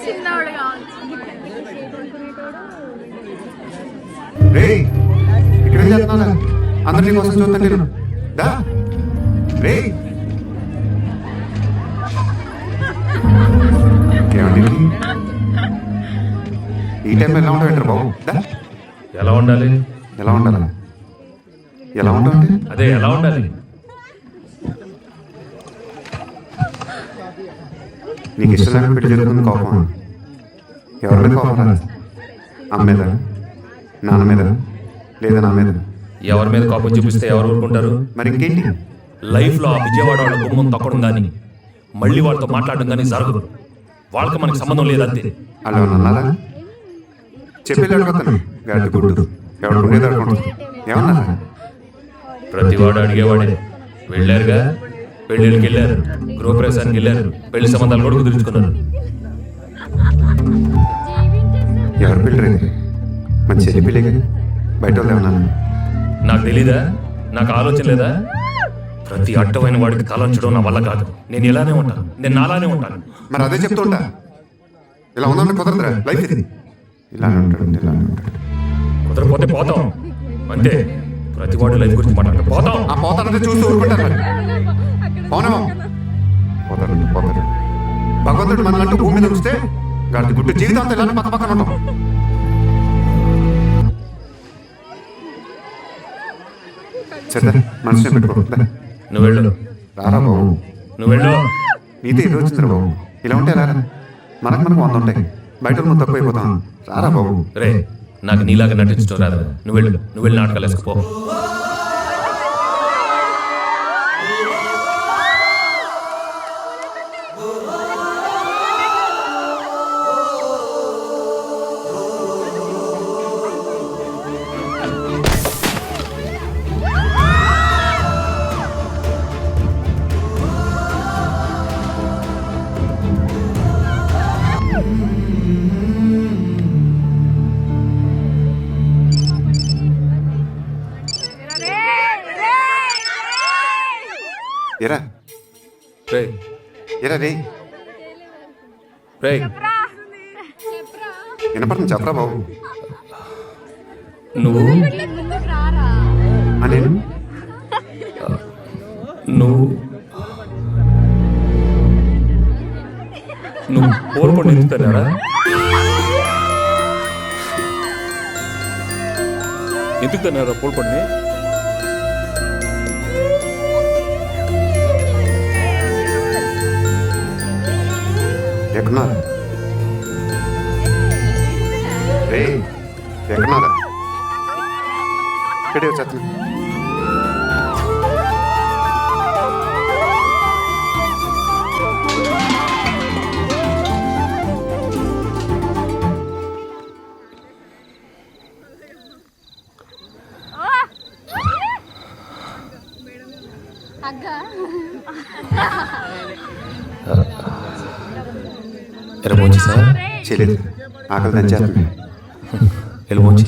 చిన్నవాడు కావచ్చు. ఇక్కడ చేస్తున్నా అందరి కోసం చూస్తాను నేను. ఈ టైంలో ఎలా ఉంటావు బాబు? ఎలా ఉండాలి? ఎలా ఉండాలి? ఎలా ఉంటావు? అదే ఎలా ఉండాలి? నీకు ఇష్టం లేక పెట్టి జరుగుతుంది కోపం. ఎవరి మీద కోపం రాదు? అమ్మ మీద, నాన్న మీద, లేదా నా మీద? ఎవరి మీద కోపం చూపిస్తే ఎవరు ఊరుకుంటారు? మరి ఇంకేంటి? లైఫ్లో ఆ విజయవాడ వాళ్ళ గుమ్మం తొక్కడం కానీ మళ్ళీ వాళ్ళతో మాట్లాడడం కానీ జరగదు. వాళ్ళకి మనకి సంబంధం లేదంతే. అలా అన్నారా? చెప్పేది అడుగుతాను. గడ్డి గుడ్డు ఎవడు ఉండేది అడుగుతాను. ఏమన్నారా? ప్రతివాడు అడిగేవాడే. వెళ్ళారుగా, పెళ్ళిళ్ళకి వెళ్ళారు, గృహప్రవేశానికి వెళ్ళారు, పెళ్లి సంబంధాలు కూడా కుదుర్చుకున్నారు. ఎవరు పెళ్ళి? మంచి చెల్లి పెళ్ళి కానీ బయట వాళ్ళు ఏమన్నా? నాకు తెలీదా? నాకు ఆలోచన లేదా? ప్రతి అడ్డమైన వాడికి తలంచడం నా వల్ల కాదు. నేను ఇలానే ఉంటాను, నేను నాలానే ఉంటాను. మరి అదే చెప్తుంటా. ఇలా ఉందంటే కుదరదురా లైఫ్ ఇది. ఇలానే ఉంటాడు, ఇలానే ఉంటాడు. కుదరపోతే పోతాం అంతే. ప్రతి వాడు లైఫ్ గురించి మాట్లాడు. పోతాం. ఆ పోతానంటే చూస్తూ ఊరుకుంటారు. మరి అవునేమో పోతారు. భగవంతుడు మనలంటూ భూమి మీద ఉంచితే గాడి గుడ్డు జీవితాంతం ఇలానే పక్క పక్కన ఉంటాం. సరే మనసుని పెట్టుకో. నువ్వు వెళ్ళు. రారా బాబు, నువ్వు వెళ్ళు. నీతో ఎదురు వచ్చిందిరా బాబు. ఇలా ఉంటే రారా. మనకు 100 ఉంటాయి. బయట నువ్వు తక్కువైపోతాం. రారా బాబు. రే, నాకు నీలాగా నటించడం రాదు. నువ్వు వెళ్ళు, నువ్వు వెళ్ళి నాటకాలు వేసుకుపో. ఎరా రే, ఎరా రే రే, వినపడుతుంది చెప్పరా బాబు. నువ్వు నేను నువ్వు నువ్వు పోల్పండి ఎందుకన్నారా? ఎందుకు తన్నారా పోల్పండి? ఎక్కడున్నారా రే? ఎక్కడున్నారా? ఇక్కడే వచ్చేస్తున్నా. ఎరబోంచి సార్ చేయలేదు. ఆకలి దంచేస్తుంది. ఎలుబోంచి